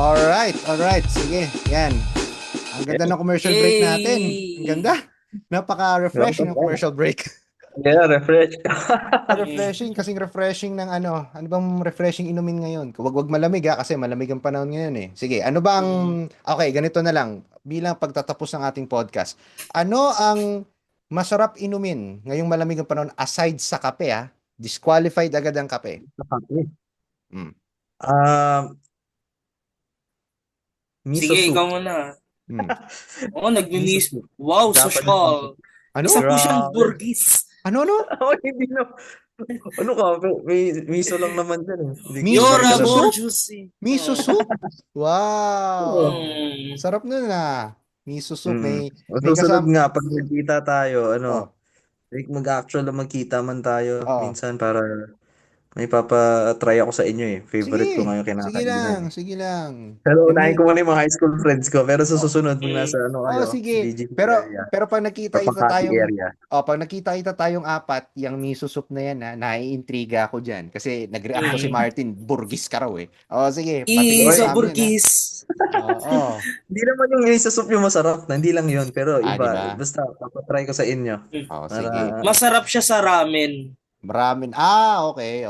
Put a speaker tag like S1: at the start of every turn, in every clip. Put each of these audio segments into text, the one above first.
S1: Alright. Sige, yan. Ang ganda ng commercial break natin. Ang
S2: Hey!
S1: ganda. Napaka-refreshing ng commercial break.
S3: Yeah, refresh.
S1: Refreshing, kasing refreshing ng ano bang refreshing inumin ngayon? Wag malamig kasi malamig ang panahon ngayon eh. Sige, ano ba ang, okay, ganito na lang, bilang pagtatapos ng ating podcast. Ano ang masarap inumin ngayong malamig ang panahon aside sa kape Disqualified agad ang kape. Mm.
S3: Um, Miso
S2: Sige,
S3: soup.
S2: ikaw muna.
S1: Mm.
S2: Oo,
S3: Miso
S2: nagmi-miss.
S3: soup.
S2: Wow,
S3: Japanese miso.
S2: social.
S1: Ano?
S2: Isa po siyang
S3: Grabe.
S2: burgis.
S1: Ano?
S3: Oh, hindi na. Ano ka? May miso lang naman dyan eh. Hindi ko
S1: Miso
S2: Yora
S3: alam.
S1: soup?
S2: Borjusi.
S1: Miso soup? Wow.
S2: Mm.
S1: Sarap nun Miso soup. May
S3: Susunod
S1: kasama.
S3: nga, pag nagkita tayo,
S1: Oh,
S3: like mag-actual na magkita man tayo
S1: oh.
S3: minsan para may papa-try ako sa inyo eh. Favorite ko
S1: Sige.
S3: ngayon kinakainan eh.
S1: Sige lang.
S3: Pero
S1: Yung
S3: unahin ko muna yung mga high school friends ko. Pero sa
S1: oh,
S3: susunod, pag
S2: Mm.
S3: nasa kayo,
S1: sige.
S3: BGC
S1: Pero
S3: area,
S1: pero
S3: or Makati area.
S1: pag nakita tayong apat, yung miso soup na yan naiintriga ako diyan kasi nag-react to si
S2: Mm.
S1: Martin, burgis ka raw eh. Oh, sige, patigil mo
S2: Isa
S1: sa amin
S2: burgis.
S1: Oo.
S3: Hindi naman yung isa soup yung masarap. Hindi lang yun. Pero
S1: Di
S3: iba.
S1: ba?
S3: Basta, papatry ko sa inyo.
S2: Mm.
S1: Oh,
S3: Para,
S1: sige.
S2: Masarap siya sa ramen.
S1: Maraming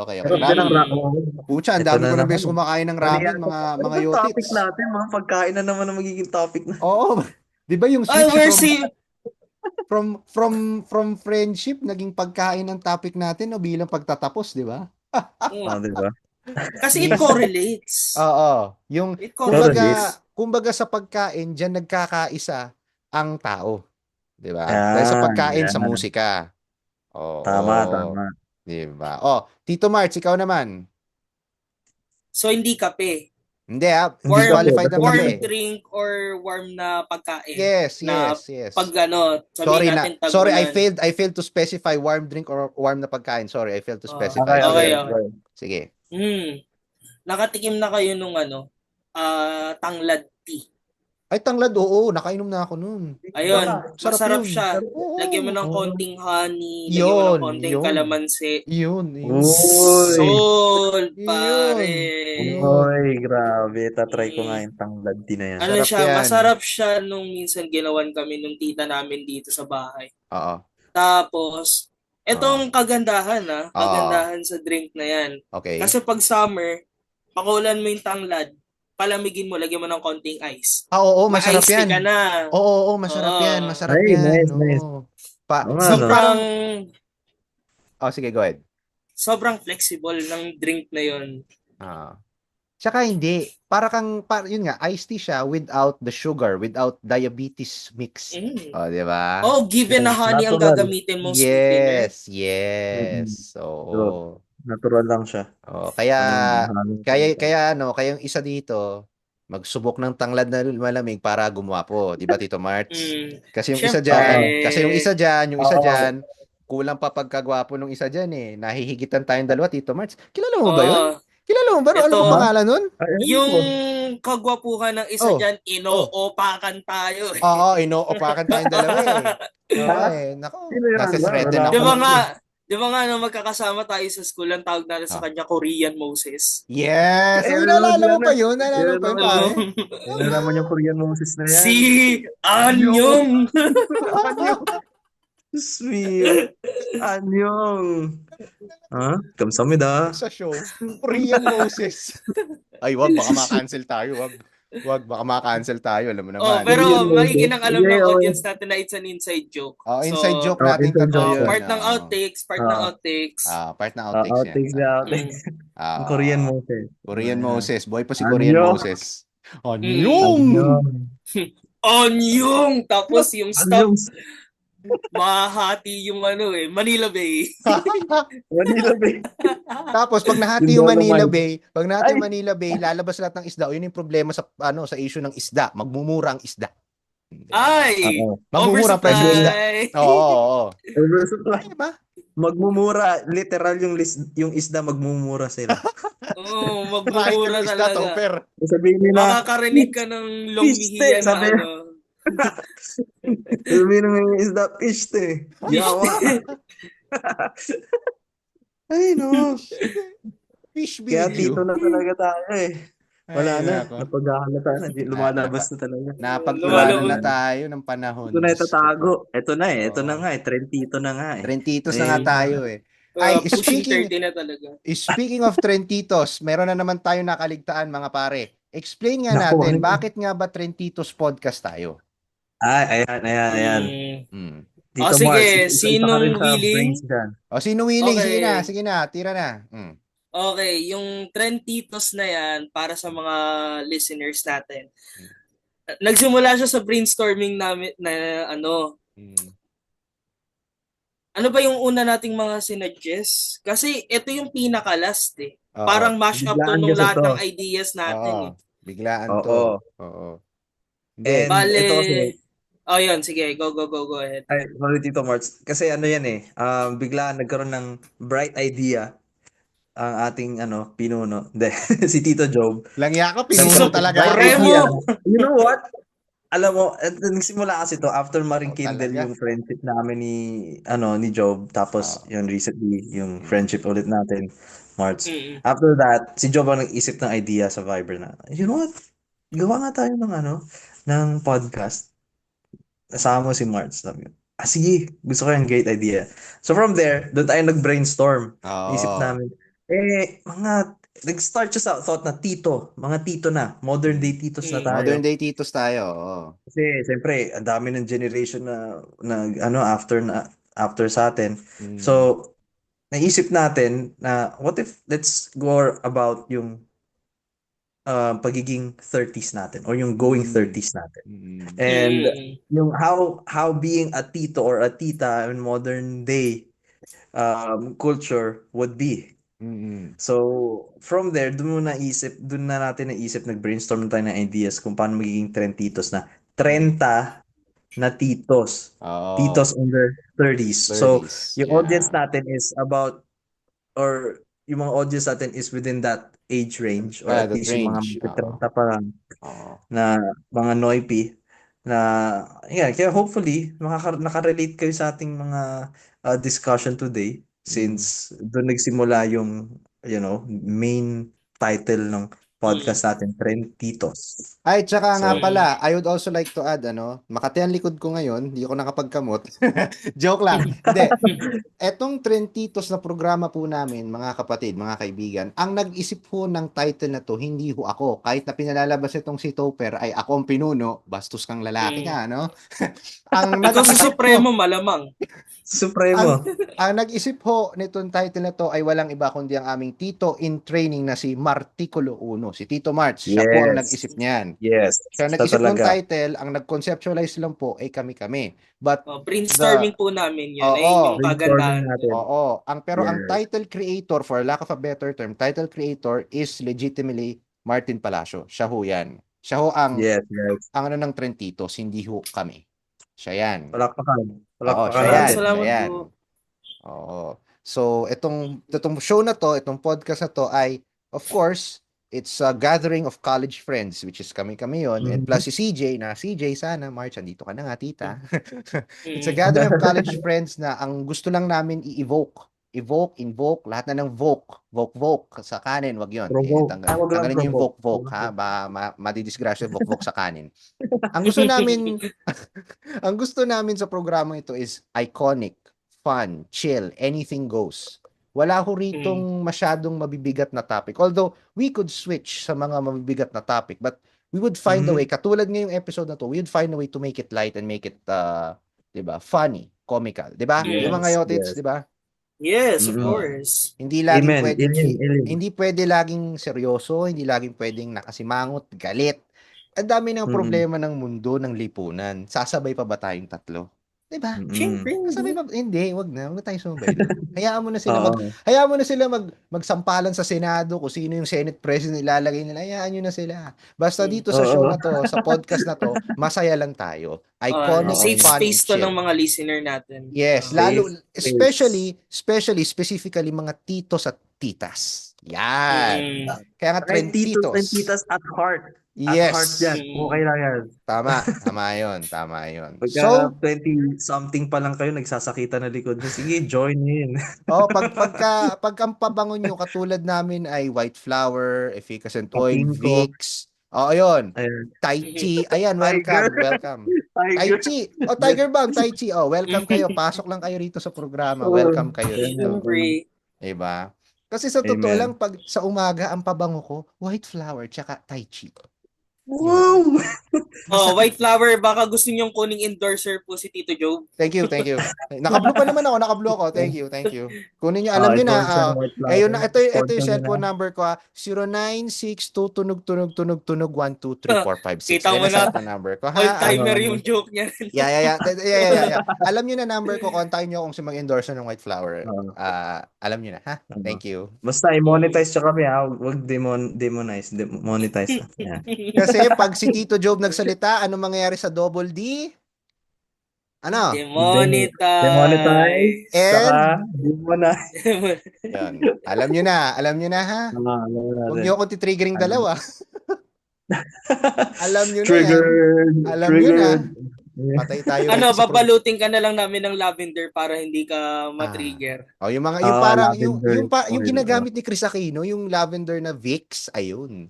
S1: okay.
S3: pero dyan ang
S1: Ramen.
S2: Mm.
S1: Pucha, ang
S3: ito
S1: dami
S3: na
S1: ko ng
S3: naman.
S1: beses kumakain ng
S3: Ano
S1: ramen,
S3: yan? Ano
S1: mga
S3: ba yung topic
S1: yotits.
S3: natin? Mga pagkain na naman ang magiging topic na.
S1: Oo. 'Di ba yung
S2: Ay,
S1: switch
S2: we're
S1: from
S2: si...
S1: friendship naging pagkain ang topic natin bilang pagtatapos, 'di ba?
S3: Oh, di ba?
S2: Kasi it
S1: Miso.
S2: correlates.
S1: Oo. Yung
S2: It
S3: Pero
S2: correlates.
S1: kumbaga sa pagkain diyan nagkakaisa ang tao, 'di ba? Dahil sa
S3: Yan,
S1: pagkain sa
S3: yan.
S1: musika.
S3: Tama,
S1: Oo.
S3: tama.
S1: 'Di ba? Oh, Tito March, ikaw naman.
S2: So, hindi kape.
S1: Hindi
S3: Hindi ka po.
S1: disqualified ang
S2: Warm
S1: kape.
S2: drink or warm na pagkain.
S1: Yes.
S2: Na pag
S1: Sorry
S2: sabihin natin
S1: sorry,
S2: tagulan.
S1: I failed to specify warm drink or warm na pagkain. Sorry, I failed to specify.
S3: Okay,
S1: Sige.
S2: Okay.
S1: Sige.
S2: Nakatikim na kayo nung tanglad tea.
S1: Ay, tanglad, oo. Nakainom na ako nun.
S2: Ayun,
S1: Sarap
S2: masarap
S1: yun.
S2: siya.
S1: Oo.
S2: Lagyan mo ng konting honey, lagyan mo
S1: Yun,
S2: ng konting
S1: yun.
S2: kalamansi.
S1: Yun.
S3: Uy.
S2: Sol,
S1: Yun.
S2: pare.
S1: Yun.
S3: Uy, grabe. Tatry ko nga yung tanglad din na yan.
S2: Ano
S1: Sarap
S2: siya,
S1: yan.
S2: masarap siya nung minsan ginawan kami nung tita namin dito sa bahay.
S1: Oo.
S2: Tapos, etong kagandahan sa drink na yan.
S1: Okay.
S2: Kasi pag summer, pakulan mo yung tanglad, palamigin mo, lagyan mo ng konting ice.
S1: Oo, masarap
S2: Ma-ice tea
S1: yan.
S2: ka na.
S1: Oo, masarap yan. Masarap
S3: Ay,
S1: yan.
S3: nice.
S1: Oo.
S2: Sobrang
S1: sige, go ahead.
S2: sobrang flexible ng drink na yon.
S1: Tsaka hindi. Yun nga, iced tea siya without the sugar, without diabetes mix. Di ba?
S2: Oh, given na honey ang
S3: Natural.
S2: gagamitin mo sweetener.
S1: Yes. Oo.
S3: Natural lang siya.
S1: Kaya yung isa dito, magsubok ng tanglad na malamig para gumwapo, 'di ba Tito March? Kasi yung isa diyan, kulang pa pagkagwapo nung isa diyan eh. Nahihigitan tayong dalawa, Tito March. Kilala mo ba 'yun? Kilala mo ba? Alam mo pangalan nun?
S2: Yung kagwapuhan ng isa dyan, inoopakan tayo.
S1: Oo, inoopakan tayong dalawa eh. Nako, nasa-threaten ako.
S2: Di ba nga magkakasama tayo sa school, ang tawag natin sa kanya Korean Moses.
S1: Yes! Naalala mo pa yun? Naalala mo pa yun, pare?
S3: Ano naman yung Korean Moses na yan?
S2: Si Anyong!
S3: Sweet! Anyong! Kamsamida.
S1: Sa show, Korean Moses. Ay, wag, baka ma-cancel tayo, wag, baka ma-cancel tayo, alam mo naman.
S2: Pero magiging alam ng audience natin na it's an inside joke.
S1: Inside joke natin to yun.
S2: Part ng outtakes.
S1: Part ng outtakes yan.
S3: Korean Moses.
S1: Korean Moses. Boy pa si Korean Moses. Anyong!
S2: Anyong! Tapos yung stop, mahati yung Manila Bay.
S3: Manila Bay.
S1: Tapos pag nahati yung Manila Bay, lalabas lahat ng isda. Yun yung problema sa issue ng isda. Magmumura ang isda.
S2: Ay!
S1: Magmumura presyo ng isda. Oo.
S3: Oversupply. Diba? Magmumura, literal yung isda magmumura sila.
S2: Magmumura talaga.
S3: Sabihin nila,
S2: makakarinig ka ng lumihiyan na
S3: sabihin ng isda, fish te. Yawa. Ay no.
S1: Fish video.
S3: Kaya dito na talaga tayo eh. Wala
S1: Ay,
S3: na.
S1: nako.
S3: Napaghahalata na. Lumalabas na talaga.
S1: Napagplanan na
S2: Lumalabas.
S1: tayo ng panahon.
S3: Ito na
S1: Diyos ko po.
S3: itatago. Ito na eh. Ito na
S1: Oo.
S3: nga eh. Trentito na nga eh.
S1: Trentitos na nga
S3: Eh,
S1: tayo eh. Ay,
S2: Pushing
S1: speaking
S2: 30 na talaga.
S1: speaking of Trentitos, meron na naman tayo nakaligtaan mga pare. Explain nga
S3: naku, ano
S1: natin,
S3: yun?
S1: bakit nga ba Trentitos podcast tayo?
S3: Ayan.
S2: Mm.
S1: Hmm.
S3: Dito Mars,
S2: Sige,
S3: isa ka rin
S2: sinong
S3: sa brains
S2: willing?
S3: dyan.
S1: O, sino willing?
S2: Okay.
S1: Sige na, tira na. Hmm.
S2: Okay, yung Trentitos na yan para sa mga listeners natin. Nagsimula siya sa brainstorming namin na
S1: Hmm.
S2: ano ba yung una nating mga sinuggest? Kasi ito yung pinaka-last eh.
S1: Oo.
S2: Parang mash up to
S3: Biglaan
S2: nung
S3: kasi
S2: lahat
S3: to.
S2: ng ideas natin eh.
S1: Oo. Biglaan to.
S3: Oo.
S1: Oo. Hindi.
S3: And
S2: Bale,
S3: ito kasi,
S2: yun, sige, go ahead.
S3: sorry Tito Mars, kasi ano yan eh, biglaan nagkaroon ng bright idea ang ating pinuno, hindi, si Tito Job.
S1: Langya ka, pinuno
S3: Nagkaroon ng
S1: talaga
S3: bright
S1: ako.
S2: Supremo!
S3: idea. You know what? Alam mo, nagsimula kasi to after
S1: Oh,
S3: ma-rekindle
S1: talaga.
S3: yung friendship namin ni Job, tapos
S1: Oo.
S3: yung recently, yung
S1: Mm.
S3: friendship ulit natin, March.
S2: Mm.
S3: After that, si Job ang nag-isip ng idea sa Viber na, you know what? Gawa nga tayo ng podcast. Kasama mo si March. Sabi ko, sige, gusto ko yung great idea. So from there, doon tayo nag-brainstorm. Naisip
S1: Oo.
S3: namin, nag-start siya sa thought na mga tito na, modern day titos na
S1: Modern
S3: tayo.
S1: day titos tayo. Oo.
S3: Kasi siyempre, ang dami ng generation na after sa atin.
S1: Mm.
S3: So, naisip natin na what if let's go about yung pagiging 30s natin or yung going 30s natin.
S1: Mm.
S3: And
S2: Mm.
S3: yung how being a tito or a tita in modern day culture would be.
S1: Mm.
S3: So, from there, doon na natin naisip, nag-brainstorm tayo ng ideas kung paano magiging trentitos na 30 na titos.
S1: Oo.
S3: Titos under 30s. So,
S1: 30s.
S3: yung
S1: Yeah.
S3: audience natin is about, or yung mga audience natin is within that age range, or at
S1: That
S3: least yung mga
S1: range. Oo.
S3: 30 pa lang
S1: Oo.
S3: na mga noipy na kaya hopefully nakarelate kayo sa ating mga discussion today since doon nagsimula yung main title ng podcast natin, Trentitos.
S1: Ay, tsaka nga
S3: So,
S1: pala, I would also like to add, Makati ang likod ko ngayon, hindi ako nakapagkamot. Joke lang. Hindi. Etong Trentitos na programa po namin, mga kapatid, mga kaibigan, ang nag-isip po ng title na to, hindi ho ako. Kahit na pinalalabas itong si Topper, ay ako ang pinuno, bastos kang lalaki ka, no? Ang
S2: Ikaw si
S1: nag-isip
S2: Supremo, malamang.
S3: Supremo.
S1: ang nag-isip ho nitong title na to ay walang iba kundi ang aming tito in training na si Marticulo Uno. Si Tito March, siya po ang
S3: Yes.
S1: nag-isip niyan.
S3: Yes.
S1: Siya
S3: Siya
S1: nag-isip ng
S3: talaga.
S1: title, ang nag-conceptualize lang po ay kami-kami. But
S2: Brainstorming po namin yun.
S1: Oo.
S2: Ayun yung
S3: Brainstorming
S2: kagandahan.
S3: natin.
S1: oo, pero ang
S3: Yes.
S1: title creator, for lack of a better term, title creator is legitimately Martin Palacio. Siya ho yan. Siya ho ang
S3: Yes.
S1: ng Trentitos, hindi ho kami. Siya yan.
S3: Palakpakan.
S1: Oo, siya
S2: Maraming
S1: yan.
S2: salamat
S1: Siya yan.
S2: po.
S1: Oo. So, itong show na to, itong podcast na to ay, of course, it's a gathering of college friends, which is kami-kami yon. And plus si CJ, sana, March, andito ka na nga, tita. It's a gathering of college friends na ang gusto lang namin i-evoke, invoke, lahat na ng voke sa kanin, wag yon.
S3: Provoke.
S1: Tanggalin niyo yung voke, ha? Madidisgrasya voke sa kanin. Ang gusto namin, ang gusto namin sa programa ito is iconic, fun, chill, anything goes. Wala ho ritong masyadong mabibigat na topic. Although, we could switch sa mga mabibigat na topic, but we would find a way, katulad ngayong episode na to, we would find a way to make it light and make it, diba, funny, comical. Diba?
S2: Yes,
S1: Yung mga yotits,
S3: yes.
S1: diba?
S2: Yes, of
S3: Mm-mm.
S2: course.
S1: Hindi laging
S3: Amen.
S1: pwedeng
S3: Amen.
S1: hindi pwede laging seryoso, hindi laging pwedeng nakasimangot, galit. Ang dami ng problema ng mundo ng lipunan. Sasabay pa ba tayong tatlo? 'Di ba?
S2: Siyempre,
S1: Sasabay pa hindi, wag na tayong sumabay doon. Hayaan mo na sila
S3: Oo.
S1: magsampalan sa Senado kung sino yung Senate President ilalagay nila. Hayaan nyo na sila. Basta dito sa
S3: Oo.
S1: show na to, sa podcast na to, masaya lang tayo. Iconic,
S2: safe
S1: fun,
S2: space
S1: and
S2: to
S1: chill.
S2: ng mga listener natin.
S1: Yes,
S2: Ah.
S1: lalo
S3: Safe
S1: specifically mga titos at titas. Yan.
S2: Mm.
S1: Kaya nga
S3: Right, titos and
S1: Trentitos.
S3: titas at heart. At heart
S1: Yes.
S3: yan. Okay lang yan.
S1: Tama. Tama yun.
S3: Pagka 20-something pa lang kayo, nagsasakitan na likod nyo, sige, join in.
S1: pag ang pabango nyo katulad namin ay white flower, efficacent oil,
S3: Patinko.
S1: Vicks. Ayun.
S3: Ayan.
S1: Tai Chi. Ayan,
S3: Tiger.
S1: welcome. Tai
S3: Tiger.
S1: Chi. Tiger Bomb, Tai Chi. Welcome kayo. Pasok lang kayo rito sa programa.
S3: Oo.
S1: Welcome kayo
S3: Ayan,
S1: rito.
S2: Siyempre.
S1: Diba? Kasi sa totoo
S3: Amen.
S1: lang, pag sa umaga, ang pabango ko, white flower, tsaka Tai Chi.
S3: Wow!
S2: White flower, baka gusto niyong kuning endorser po si Tito Joe.
S1: Thank you. Nakablo pa naman ako, Thank you. Kunin nyo, alam nyo na, ayun na, ito yung cellphone number ko, 0962 tunog 1 2 3 4 5 6.
S2: Kita mo
S1: Yan ang
S2: na,
S1: cellphone number ko.
S2: all-timer yung joke niya.
S1: Yeah. Alam nyo na number ko, kontakin nyo kung mag-endorse ng white flower. Alam nyo na, ha? Thank you.
S3: Basta i-monetize siya kami, ha? Huwag demonize, monetize. Yeah.
S1: Kasi pag si Tito Job nagsalita, ano mangyayari sa Double D? Ano?
S2: Demonetize.
S3: Saka, demonize.
S1: Yan. Alam nyo na ha? Huwag nyo akong titriggering dalawa. Alam nyo na yan.
S3: Triggered.
S1: Alam nyo na. Patay tayo.
S2: Babalutin ka na lang namin ng lavender para hindi ka matrigger.
S1: Yung parang
S3: lavender.
S1: yung ginagamit ni Chris Aquino, yung lavender na Vicks, ayun.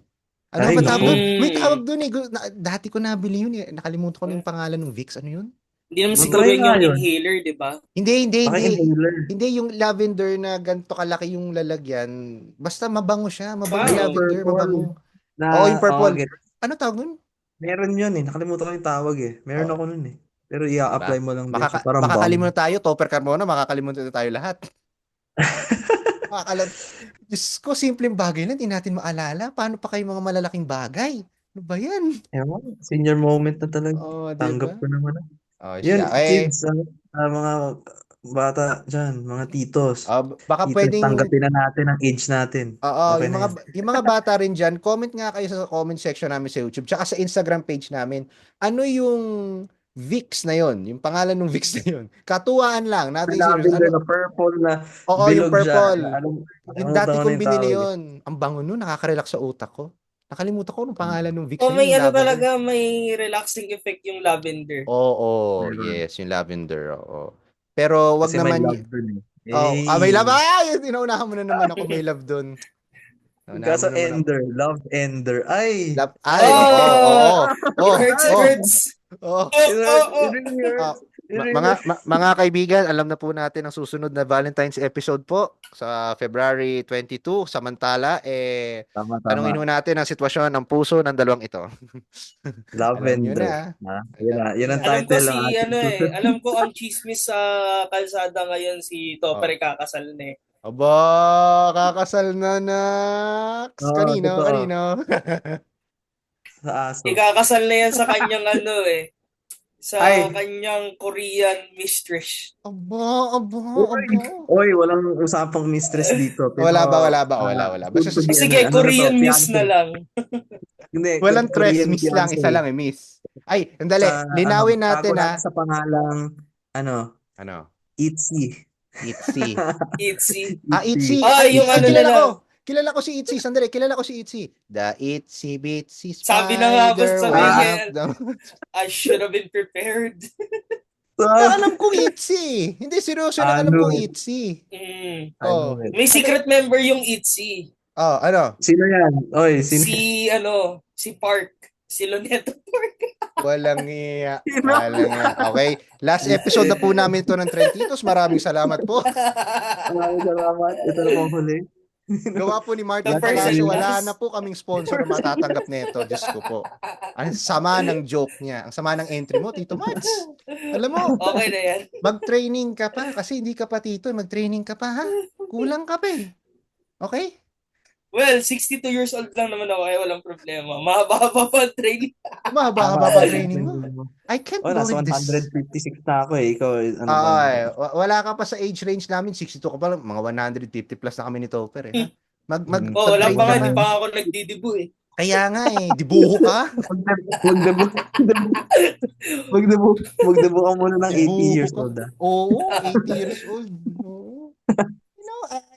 S1: Ano
S3: Ay,
S1: ba tawag doon?
S2: naku.
S1: May tawag doon eh. Dati ko nabili yun eh. Nakalimutan ko na yung pangalan ng Vicks. Ano yun?
S2: Hindi naman
S3: Matry
S2: siguro
S3: nga
S2: yung
S3: yun.
S2: inhaler, di ba?
S1: Hindi.
S3: Inhaler.
S1: Hindi yung lavender na ganito kalaki yung lalagyan. Basta mabango siya. Mabango
S2: Wow.
S1: lavender,
S3: Purple.
S1: mabango.
S3: Oo,
S1: yung purple.
S3: get.
S1: Ano tawag nun?
S3: Meron yun eh. Nakalimutan ko yung tawag eh. Meron ako nun eh. Pero i-apply mo lang din siya. Parang
S1: makakalimutan tayo. Topper Carmona, makakalimutan tayo lahat. Diyos ko, simpleng bagay lang. Hindi natin maalala. Paano pa kayo mga malalaking bagay? Ano ba yan?
S3: Ewan, senior moment na talaga.
S1: Diba?
S3: Tanggap ko naman.
S1: Yun,
S3: kids, mga bata dyan, mga titos.
S1: Baka
S3: Titos,
S1: pwedeng
S3: tanggapin na natin ang age natin. Okay
S1: yung mga bata rin dyan, comment nga kayo sa comment section namin sa YouTube, tsaka sa Instagram page namin. Ano yung Vicks na yon, yung pangalan ng Vicks na yon. Katuwaan lang, natin serious.
S3: Na purple na
S1: yung purple. Yung dati kong
S3: yung
S1: binili
S3: tawag.
S1: yun. Ang bango nun, nakaka-relax sa utak ko. Nakalimutan ko ng pangalan ng Vicks.
S2: May talaga, may relaxing effect yung lavender.
S1: Yes, yung lavender. Pero wag
S3: kasi
S1: naman
S3: may love dun eh.
S1: may love. Inuunahan mo na naman ako, may love dun.
S3: Kaso Ender, love Ender. Ay!
S2: It hurts.
S1: Mga kaibigan, alam na po natin ang susunod na Valentine's episode po sa February 22. Samantala,
S3: tama.
S1: tanungin mo natin ang sitwasyon ng puso ng dalawang ito.
S3: Lavender. Yun ang title.
S2: Alam ko ang chismis sa kalsada ngayon si Topper kakasal na eh.
S1: Kakasal na Nax. Kanino?
S3: Sa aso.
S2: Ikakasal na yan sa kanyang sa kanyang Korean mistress.
S3: Oy, walang usapang mistress dito.
S1: Wala ba? Basta
S2: sige, Korean miss na lang.
S1: Hindi, walang tres, miss lang, isa lang miss. Ay, andali, linawin natin
S3: sa pangalang Itzy.
S1: Itzy.
S2: Itzy.
S1: Yung kilala ko si Itzy. Sandali, kilala ko si Itzy. The Itsy Bitsy Spider.
S2: Sabi na nga ba sabihin, I should have been prepared.
S1: Alam kong Itzy. Hindi, seryoso lang alam kong Itzy.
S2: May secret member yung Itzy.
S1: Ano?
S3: Sino yan? Oy,
S2: Si Park. Si Luneta Park.
S1: Walang iya. Okay. Last episode na po namin ito ng Trentitos. Maraming salamat po.
S3: Maraming salamat. Ito na pong huli.
S1: Gawa po ni Martin Palacio. Wala na po kaming sponsor na matatanggap nito. Diyos ko po. Ang sama ng joke niya. Ang sama ng entry mo, Tito Marts. Alam mo.
S2: Okay na yan.
S1: Mag-training ka pa. Kasi hindi ka pa tito. Mag-training ka pa ha. Kulang ka pa eh. Okay?
S2: Well, 62 years old lang naman ako kaya walang problema. Mahaba pa training.
S1: Mahaba pa training mo. I can't believe this.
S3: Nasa 156 na ako eh. Ikaw,
S1: wala ka pa sa age range namin. 62 ka pa lang. Mga 150 plus na kami ni Topper eh.
S2: Wala pa nga. Di pa ako nagdidibu eh.
S1: Kaya nga eh. Dibuho ka?
S3: Magdebu ka muna ng 80 years old.
S1: Oo, 80 years old.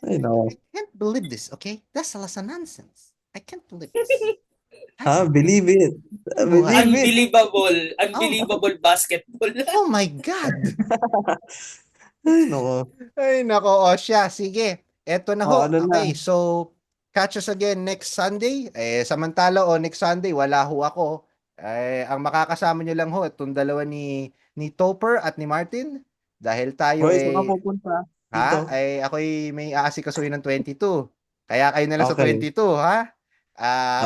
S1: I
S3: know.
S1: can't believe this, okay? That's a lot of nonsense. I can't believe this.
S3: Believe it.
S1: Buhay.
S3: Believe it.
S2: Unbelievable basketball.
S1: Oh my God!
S3: Ay, nako.
S1: Ay, nako. O siya, sige. Eto na ho.
S3: Ano na?
S1: Okay, so catch us again next Sunday. Samantala next Sunday, wala ho ako. Ang makakasama nyo lang ho, itong dalawa ni Topper at ni Martin. Dahil tayo
S3: Hoy, saan ka pupunta? Dito.
S1: ako'y may aasikasuhin ng 22. Kaya kayo na lang sa
S3: Okay.
S1: 22, ha?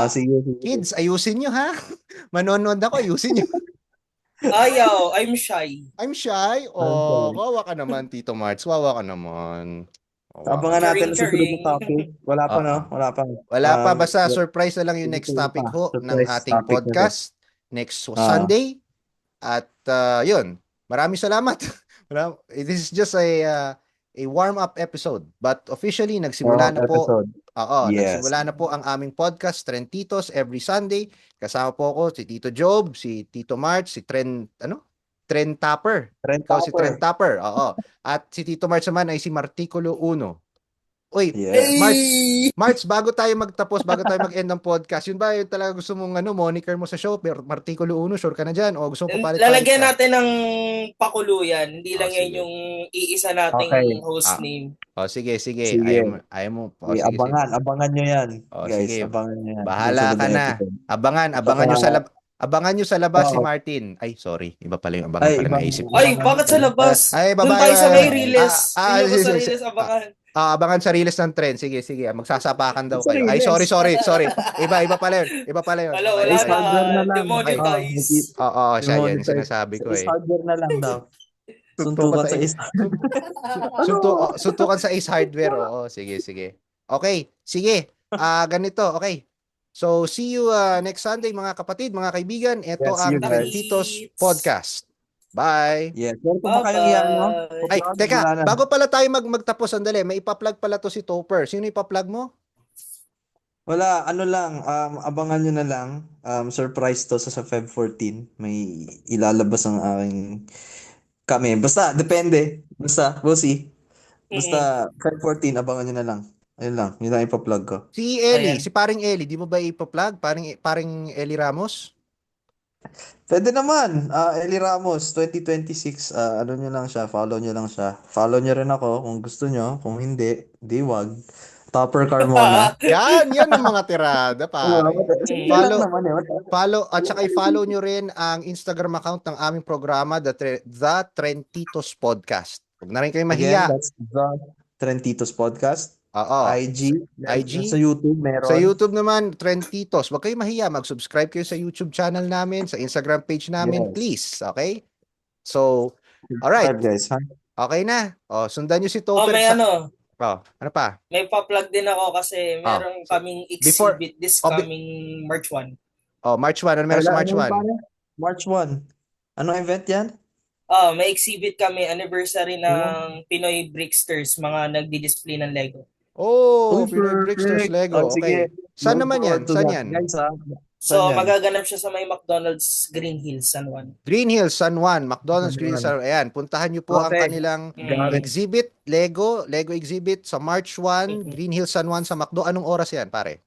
S3: Sige.
S1: Kids, ayusin nyo, ha? Manonood ako, ayusin nyo.
S2: Ayaw, I'm shy.
S1: I'm shy.
S3: I'm shy.
S1: Kawawa ka naman, Tito Marts. Wawa ka naman.
S3: Abangan natin sa susunod na topic. Wala pa, no? Wala pa.
S1: Wala pa. Basta surprise na lang yung next topic ho ng
S3: Surprise
S1: ating
S3: topic na
S1: podcast. Next Sunday. At yun. Maraming salamat. This is just a warm-up episode. But officially, nagsimula na po.
S3: Episode. Yes.
S1: Nagsimula na po ang aming podcast, Trentitos, every Sunday. Kasama po ako si Tito Job, si Tito March, si Trent Tapper. Ikaw si Trent Tapper. Oo. At si Tito March naman ay si Marticulo Uno. Uy,
S3: Yes.
S1: March, bago tayo mag-end ng podcast, yun ba yung talaga gusto mong moniker mo sa show? Marticulo Uno, sure ka na dyan? O gusto mo papalit?
S2: Lalagyan natin ng pakuluyan. Hindi lang yan
S1: sige.
S2: yung iisa nating
S3: Okay.
S2: host name.
S1: Sige.
S3: Sige.
S1: Ayaw mo.
S3: Sige,
S1: Sige.
S3: abangan nyo yan. Guys,
S1: Sige.
S3: abangan nyo yan.
S1: Bahala ka na. Abangan nyo sa labas si Martin. Ay, sorry. Iba pala yung abangan pala naisip ko.
S2: Ay, bakit sa labas?
S1: Ay,
S2: Doon
S1: babae.
S2: tayo sa may Riles. Sino ba sa
S1: sige.
S2: Riles abangan?
S1: Abangan sa Riles ng Trend. Sige. Magsasapakan daw
S3: Sa
S1: kayo. Ay,
S3: Riles.
S1: sorry. Iba pala yun.
S2: Wala
S3: Ace hardware na
S2: na.
S3: lang.
S2: Demonetize.
S1: Oo, siya yan. Sinasabi ko
S3: Ace hardware na lang daw. Suntukan sa Ace
S1: Suntukan sa Ace Hardware. Oo, sige. Okay, sige. Ganito, okay. So, see you next Sunday, mga kapatid, mga kaibigan. Ito
S3: Yes, see
S1: ang
S3: you guys.
S1: Trentitos Podcast. Bye!
S3: Yes. Meron pa ba kayong iyan, no?
S2: Bye-bye.
S1: Ay,
S3: Wala
S1: teka,
S3: na.
S1: bago pala tayo magtapos, sandali, may ipa-plug pala to si Topper. Sino ipa-plug mo?
S3: Wala, ano lang, abangan nyo na lang. Surprise to sa Feb 14. May ilalabas ang aking kami. Basta, depende. Basta, we'll see. Basta, Feb 14, abangan nyo na lang. Ayun lang, yun lang ipa-plug ko.
S1: Si Eli,
S2: Ayan.
S1: si paring Eli, di mo ba ipa-plug? Paring Eli Ramos?
S3: Pwede naman, Eli Ramos, 2026, ano nyo lang siya, follow nyo lang siya. Follow nyo rin ako kung gusto nyo, kung hindi, di wag. Topper Carmona.
S1: Yan ang mga tirada, pare.
S3: Simple lang naman eh.
S1: I-follow nyo rin ang Instagram account ng aming programa, The Trentitos Podcast. Huwag na rin kayo mahiya.
S3: Again, that's the Trentitos Podcast.
S1: Oo.
S3: IG.
S1: IG.
S3: Sa YouTube meron.
S1: Sa YouTube naman, Trentitos. Huwag kayo mahiya. Mag-subscribe kayo sa YouTube channel namin, sa Instagram page namin,
S3: Yes.
S1: please. Okay? So, alright.
S3: Subscribe, guys. Ha?
S1: Okay na. Sundan nyo si
S2: Oh,
S1: Topper.
S2: may ano
S1: Ano pa?
S2: pa-plug din ako kasi meron kaming
S1: Before-
S2: exhibit this coming March 1.
S1: March 1. Ano meron sa March 1?
S3: March 1. Anong event yan?
S2: May exhibit kami anniversary ng Pinoy Bricksters, mga nagdi-display ng Lego.
S1: Pinoy Bricksters Lego. Okay. Saan naman yan? Saan yan?
S3: Guys, ha?
S2: So,
S3: Saan yan?
S2: magaganap siya sa may McDonald's Green Hills, San Juan.
S1: Green Hills, San Juan. McDonald's
S3: San
S1: Green
S3: Juan.
S1: Hills. Ayan, puntahan nyo po ang
S3: Okay.
S1: kanilang
S3: Got it.
S1: exhibit, Lego exhibit sa March 1, Green Hills, San Juan sa McDo. Anong oras yan, pare?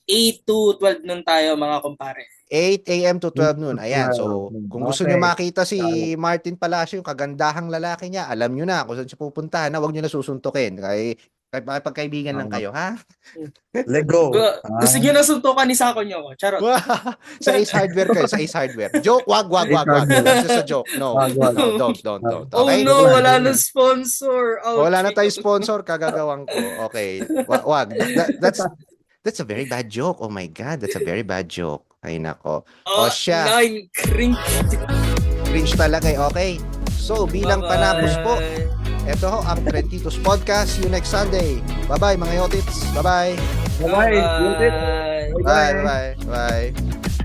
S2: 8 to 12 nun tayo, mga kumpare.
S1: 8 a.m. to 12 noon. Ayan, so kung gusto
S3: Okay.
S1: nyo makita si Martin Palacio, yung kagandahang lalaki niya, alam nyo na kung saan siya pupuntahan na, huwag nyo na susuntukin. Kahit makipagkaibigan lang kayo, ha?
S3: Lego.
S2: Gusto niyo na suntukan ni Sako niyo. Charot.
S1: Sa Ace Hardware kayo, sa Ace Hardware. Joke, wag. That's just a joke. No,
S3: Wag.
S1: no, don't.
S2: Oh
S1: Okay?
S2: no, wala na sponsor. Ouch.
S1: Wala na tayong sponsor, kagagawang ko. Okay. Wag. That's a very bad joke. Oh my God, that's a very bad joke. Ay nako. Siya.
S2: 9 cringe.
S1: Cringe talaga eh. Okay. So, bilang panapos po, ito ho ang Trentitos Podcast. See you next Sunday. Bye-bye mga yotits. Bye-bye.
S3: Bye-bye.
S2: Bye.
S1: Bye.